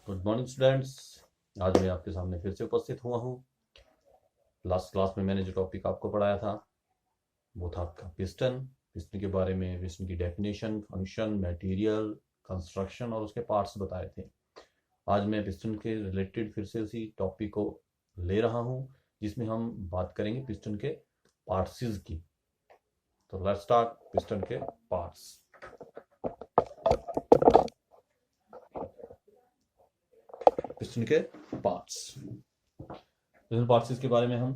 Good morning students. आज मैं आपके सामने फिर से उपस्थित हुआ हूँ। लास्ट क्लास में मैंने जो टॉपिक आपको पढ़ाया था वो था आपका पिस्टन। पिस्टन के बारे में पिस्टन की डेफिनेशन, फंक्शन, मटेरियल, कंस्ट्रक्शन और उसके पार्ट्स बताए थे। आज मैं पिस्टन के रिलेटेड फिर से उसी टॉपिक को ले रहा हूँ जिसमें हम बात करेंगे पिस्टन के पार्ट्स की। तो लेट्स स्टार्ट पिस्टन के पार्ट्स। पिस्टन के पार्ट्स पिस्टन पार्ट्स के बारे में हम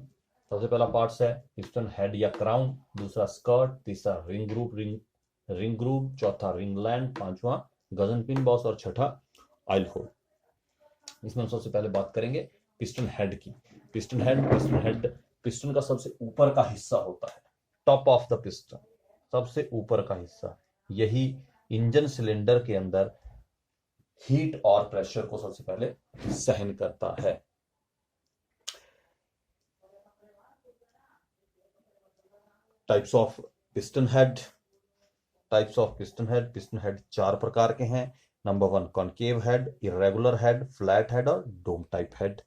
सबसे पहला पार्ट्स है पिस्टन हेड या क्राउन, दूसरा स्कर्ट, तीसरा रिंग ग्रूव, चौथा रिंग लैंड, पांचवा गजन पिन बॉस और छठा ऑयल होल। इसमें हम सबसे पहले बात करेंगे पिस्टन हेड की। पिस्टन हेड पिस्टन का सबसे ऊपर का हिस्सा होता है, टॉप ऑफ द पिस्टन, सबसे ऊपर का हिस्सा। यही इंजन सिलेंडर के अंदर हीट और प्रेशर को सबसे पहले सहन करता है। Types of piston head. Piston head चार प्रकार के हैं। Number 1 concave head, irregular head, flat head और डोम टाइप हेड।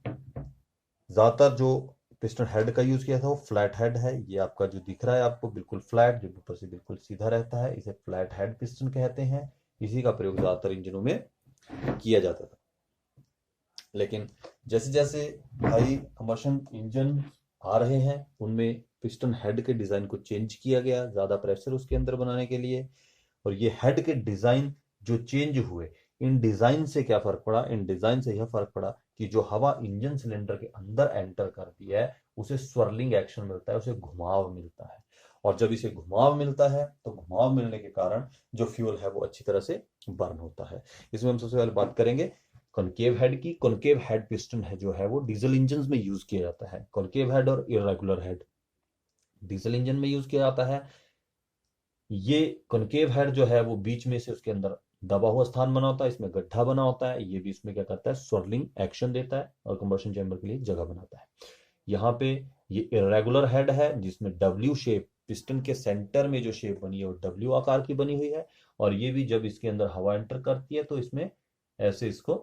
ज्यादातर जो पिस्टन हेड का यूज किया था वो फ्लैट हेड है। ये आपका जो दिख रहा है आपको बिल्कुल फ्लैट, जो ऊपर से बिल्कुल सीधा रहता है, इसे फ्लैट हेड पिस्टन कहते हैं। इसी का प्रयोग ज्यादातर इंजनों में किया जाता था। लेकिन जैसे जैसे हाई कंबशन इंजन आ रहे हैं उनमें पिस्टन हेड के डिजाइन को चेंज किया गया, ज्यादा प्रेशर उसके अंदर बनाने के लिए। और ये हेड के डिजाइन जो चेंज हुए, इन डिजाइन से क्या फर्क पड़ा? इन डिजाइन से यह फर्क पड़ा कि जो हवा इंजन सिलेंडर के अंदर एंटर करती है उसे स्वर्लिंग एक्शन मिलता है, उसे घुमाव मिलता है। और जब इसे घुमाव मिलता है तो घुमाव मिलने के कारण जो फ्यूल है वो अच्छी तरह से बर्न होता है। इसमें हम सबसे पहले बात करेंगे कॉनकेव हेड की। कॉनकेव हेड पिस्टन है जो है वो डीजल इंजन में यूज किया जाता है। कॉनकेव हेड और इरेगुलर हेड डीजल इंजन में यूज किया जाता है। ये कॉनकेव हेड जो है वो बीच में से उसके अंदर दबा हुआ स्थान बना होता है, इसमें गड्ढा बना होता है। ये भी इसमें क्या करता है? स्वर्लिंग एक्शन देता है और कंबशन चैम्बर के लिए जगह बनाता है। यहाँ पे ये इरेगुलर हेड है जिसमें डब्ल्यू शेप, पिस्टन के सेंटर में जो शेप बनी है वो डब्ल्यू आकार की बनी हुई है। और ये भी जब इसके अंदर हवा एंटर करती है तो इसमें ऐसे इसको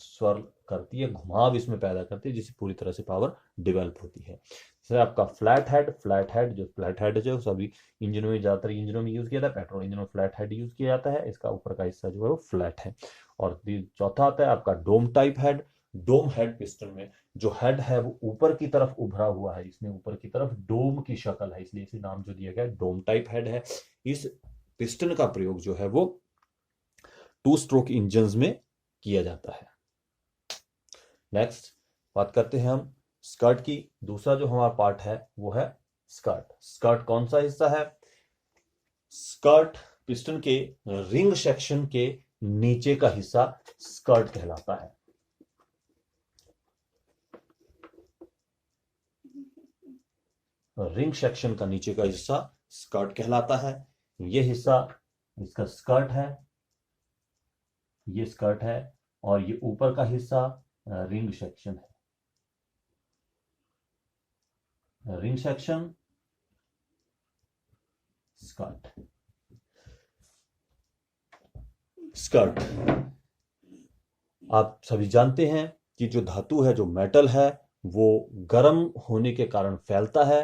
स्वर्ल करती है, घुमाव इसमें पैदा करती है, जिससे पूरी तरह से पावर डेवलप होती है। जैसे आपका फ्लैट हेड जो सभी इंजनों में, ज्यादातर इंजनों में यूज किया जाता है। पेट्रोल इंजनों में फ्लैट हेड यूज किया जाता है। इसका ऊपर का हिस्सा जो है वो फ्लैट है। और चौथा आता है आपका डोम टाइप हेड। डोम हेड पिस्टन में जो हेड है वो ऊपर की तरफ उभरा हुआ है, इसमें ऊपर की तरफ डोम की शक्ल है, इसलिए इसे नाम जो दिया गया है डोम टाइप हेड है। इस पिस्टन का प्रयोग जो है वो टू स्ट्रोक इंजन में किया जाता है। नेक्स्ट बात करते हैं हम स्कर्ट की। दूसरा जो हमारा पार्ट है वो है स्कर्ट। स्कर्ट कौन सा हिस्सा है? स्कर्ट पिस्टन के रिंग सेक्शन के नीचे का हिस्सा स्कर्ट कहलाता है। रिंग सेक्शन का नीचे का हिस्सा स्कर्ट कहलाता है। ये हिस्सा इसका स्कर्ट है, ये स्कर्ट है। और ये ऊपर का हिस्सा रिंग सेक्शन है। Ring section, skirt. स्कर्ट आप सभी जानते हैं कि जो धातु है, जो मेटल है, वो गर्म होने के कारण फैलता है।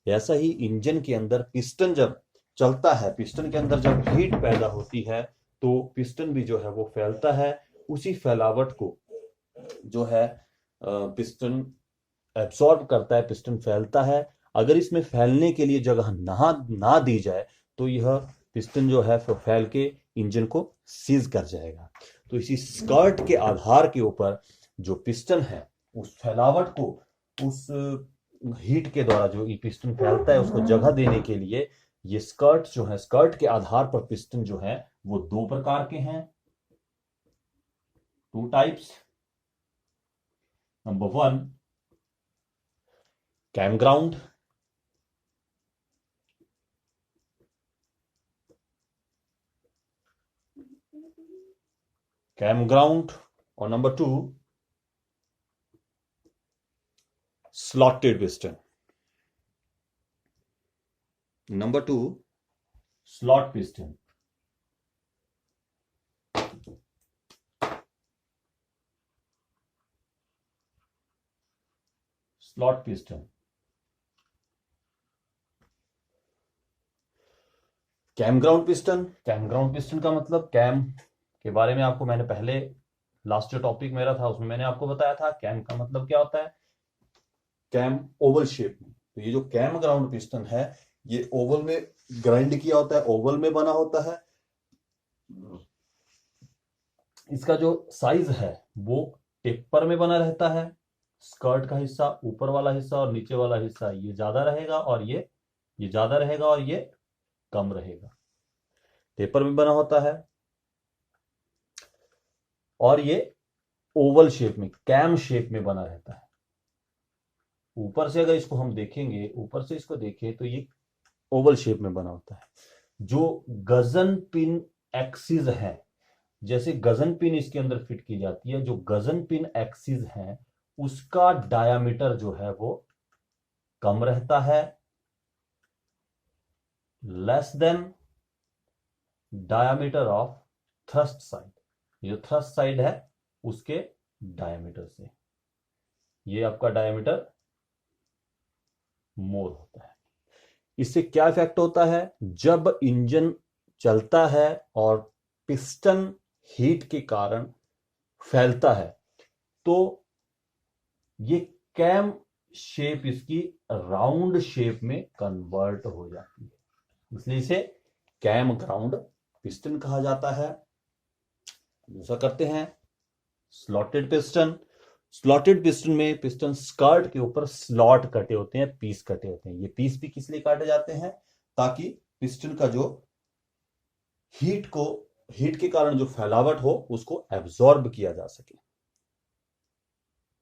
ऐसा ही इंजन के अंदर पिस्टन जब चलता है, पिस्टन के अंदर जब हीट पैदा होती है तो पिस्टन भी जो है वो फैलता है। उसी फैलावट को जो है पिस्टन एब्सॉर्ब करता है, पिस्टन फैलता है। अगर इसमें फैलने के लिए जगह ना दी जाए तो यह पिस्टन जो है फैल के इंजन को सीज कर जाएगा। तो इसी स्कर्ट के आधार के ऊपर जो पिस्टन है उस फैलावट को, उस हीट के द्वारा जो पिस्टन फैलता है उसको जगह देने के लिए ये स्कर्ट जो है, स्कर्ट के आधार पर पिस्टन जो है वो दो प्रकार के हैं, two types. Number 1 cam ground. Cam ground और number 2 slotted piston. Number 2 slot piston. Slot piston. Cam ground piston. Cam ground piston का मतलब, कैम के बारे में आपको मैंने पहले लास्ट जो टॉपिक मेरा था उसमें मैंने आपको बताया था कैम का मतलब क्या होता है। कैम ओवल शेप में, तो ये जो कैम ग्राउंड पिस्टन है ये ओवल में ग्राइंड किया होता है, ओवल में बना होता है। इसका जो साइज है वो टेपर में बना रहता है। स्कर्ट का हिस्सा, ऊपर वाला हिस्सा और नीचे वाला हिस्सा ये ज्यादा रहेगा और ये ज्यादा रहेगा और ये कम रहेगा। टेपर में बना होता है और ये ओवल शेप में, कैम शेप में बना रहता है। ऊपर से अगर इसको हम देखेंगे, ऊपर से इसको देखें तो ये ओवल शेप में बना होता है। जो गजन पिन एक्सिस है, जैसे गजन पिन इसके अंदर फिट की जाती है, जो गजन पिन एक्सिस है उसका डायामीटर जो है वो कम रहता है, less than diameter of thrust side. ये जो थ्रस्ट साइड है उसके डायामीटर से ये आपका डायामीटर मोर होता है। इससे क्या इफेक्ट होता है, जब इंजन चलता है और पिस्टन हीट के कारण फैलता है तो ये कैम शेप इसकी राउंड शेप में कन्वर्ट हो जाती है, इसलिए इसे कैम ग्राउंड पिस्टन कहा जाता है। दूसरा करते हैं स्लॉटेड पिस्टन। स्लॉटेड पिस्टन में पिस्टन स्कर्ट के ऊपर स्लॉट कटे होते हैं, पीस कटे होते हैं। ये पीस भी किस लिए काटे जाते हैं, ताकि पिस्टन का जो हीट के कारण जो फैलावट हो उसको एब्जॉर्ब किया जा सके।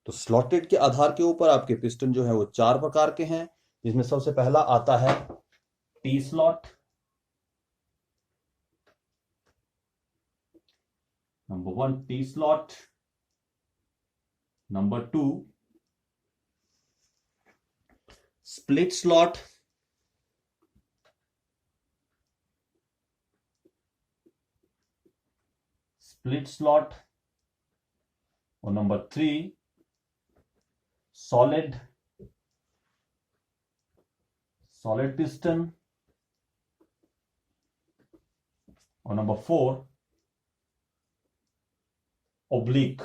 तो स्लॉटेड के आधार के ऊपर आपके पिस्टन जो है वो 4 प्रकार के हैं, जिसमें सबसे पहला आता है T slot. Number 1 T slot. Number 2 split slot. Split slot. और नंबर 3 सॉलिड पिस्टन। और नंबर 4 ओब्लिक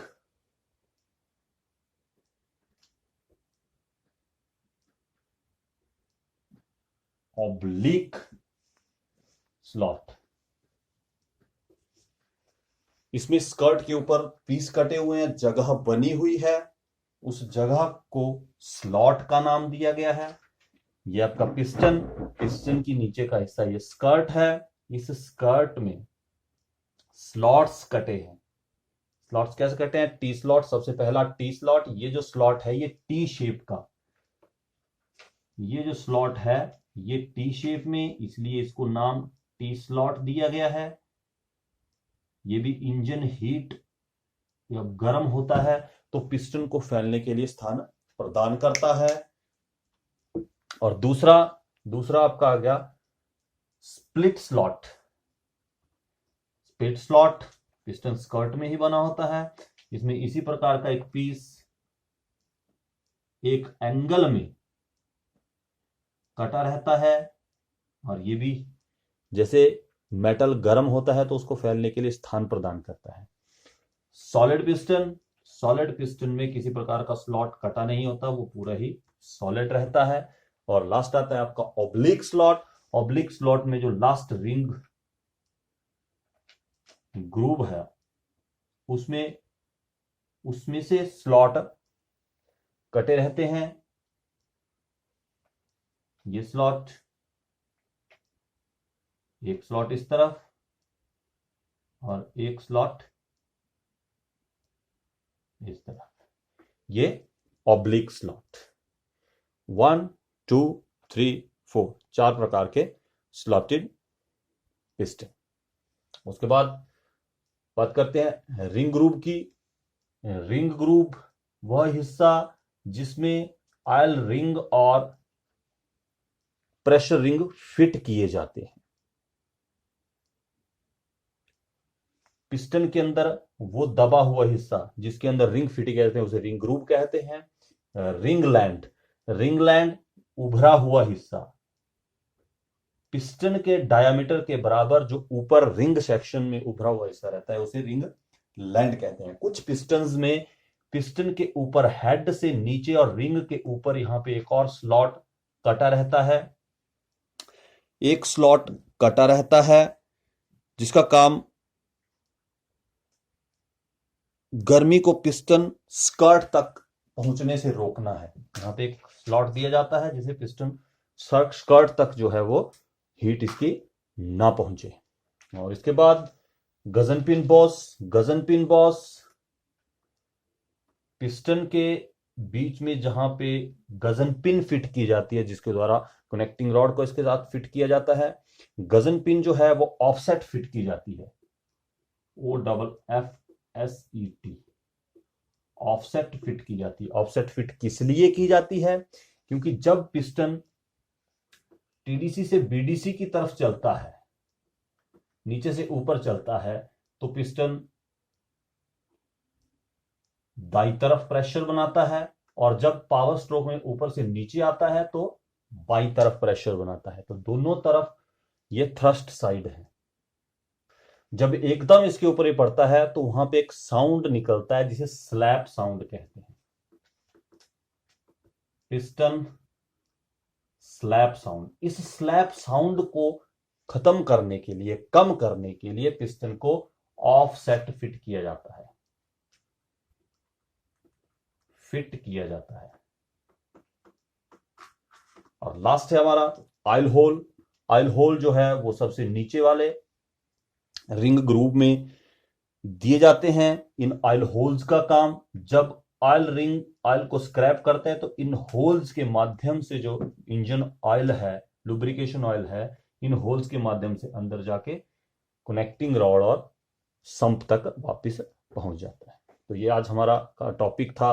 स्लॉट। इसमें स्कर्ट के ऊपर पीस कटे हुए हैं, जगह बनी हुई है, उस जगह को स्लॉट का नाम दिया गया है। ये आपका पिस्टन की नीचे का हिस्सा ये स्कर्ट है, इस स्कर्ट में स्लॉट्स कटे हैं। स्लॉट्स कैसे कटे हैं, टी स्लॉट। सबसे पहला टी स्लॉट, ये जो स्लॉट है ये टी शेप का, ये जो स्लॉट है ये टी शेप में, इसलिए इसको नाम टी स्लॉट दिया गया है। ये भी इंजन हीट जब गर्म होता है तो पिस्टन को फैलने के लिए स्थान प्रदान करता है। और दूसरा आपका आ गया split slot. Split slot piston skirt में ही बना होता है। इसमें इसी प्रकार का एक पीस एक एंगल में कटा रहता है, और ये भी जैसे मेटल गर्म होता है तो उसको फैलने के लिए स्थान प्रदान करता है। सॉलिड पिस्टन में किसी प्रकार का स्लॉट कटा नहीं होता, वो पूरा ही सॉलिड रहता है। और लास्ट आता है आपका ऑब्लिक स्लॉट। ऑब्लिक स्लॉट में जो लास्ट रिंग ग्रूव है उसमें से स्लॉट कटे रहते हैं। ये स्लॉट, एक स्लॉट इस तरफ और एक स्लॉट इस तरफ, ये ऑब्लिक स्लॉट। 1 2 3 4 4 प्रकार के स्लॉटेड पिस्टन। उसके बाद बात करते हैं रिंग ग्रूव की। रिंग ग्रूव वह हिस्सा जिसमें ऑयल रिंग और प्रेशर रिंग फिट किए जाते हैं। पिस्टन के अंदर वो दबा हुआ हिस्सा जिसके अंदर रिंग फिट कहते हैं उसे रिंग ग्रूव कहते हैं। रिंग लैंड, रिंगलैंड उभरा हुआ हिस्सा, पिस्टन के डायामीटर के बराबर जो ऊपर रिंग सेक्शन में उभरा हुआ हिस्सा रहता है उसे रिंग लैंड कहते हैं। कुछ पिस्टन्स में पिस्टन के ऊपर हेड से नीचे और रिंग के ऊपर यहां पे एक और स्लॉट कटा रहता है, एक स्लॉट कटा रहता है जिसका काम गर्मी को पिस्टन स्कर्ट तक पहुंचने से रोकना है। यहां पे एक स्लॉट दिया जाता है जिसे पिस्टन स्कर्ट तक जो है वो हीट इसकी ना पहुंचे। और इसके बाद गजनपिन बॉस। गजनपिन बॉस पिस्टन के बीच में जहां पे गजनपिन फिट की जाती है, जिसके द्वारा कनेक्टिंग रॉड को इसके साथ फिट किया जाता है। गजनपिन जो है वो ऑफसेट फिट की जाती है, OFFSET, ऑफसेट फिट की जाती है। ऑफसेट फिट किस लिए की जाती है? क्योंकि जब पिस्टन TDC से BDC की तरफ चलता है, नीचे से ऊपर चलता है, तो पिस्टन दाई तरफ प्रेशर बनाता है, और जब पावर स्ट्रोक में ऊपर से नीचे आता है तो बाई तरफ प्रेशर बनाता है। तो दोनों तरफ ये थ्रस्ट साइड है। जब एकदम इसके ऊपर ही पड़ता है तो वहां पे एक साउंड निकलता है जिसे स्लैप साउंड कहते हैं। Piston slap sound. इस स्लैप साउंड को खत्म करने के लिए, कम करने के लिए पिस्टन को ऑफसेट फिट किया जाता है, फिट किया जाता है। और लास्ट है हमारा ऑयल होल। ऑयल होल जो है वो सबसे नीचे वाले रिंग ग्रूव में दिए जाते हैं। इन ऑयल होल्स का काम, जब ऑयल को स्क्रैप करते हैं तो इन होल्स के माध्यम से जो इंजन ऑयल है, लुब्रिकेशन ऑयल है, इन होल्स के माध्यम से अंदर जाके कनेक्टिंग रॉड और संप तक वापस पहुंच जाता है। तो ये आज हमारा टॉपिक था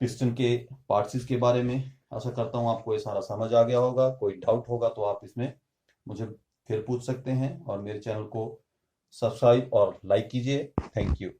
पिस्टन के पार्ट्स के बारे में। आशा करता हूं आपको ये सारा समझ आ गया होगा। कोई डाउट होगा तो आप इसमें मुझे फिर पूछ सकते हैं, और मेरे चैनल को सब्सक्राइब और लाइक कीजिए। Thank you.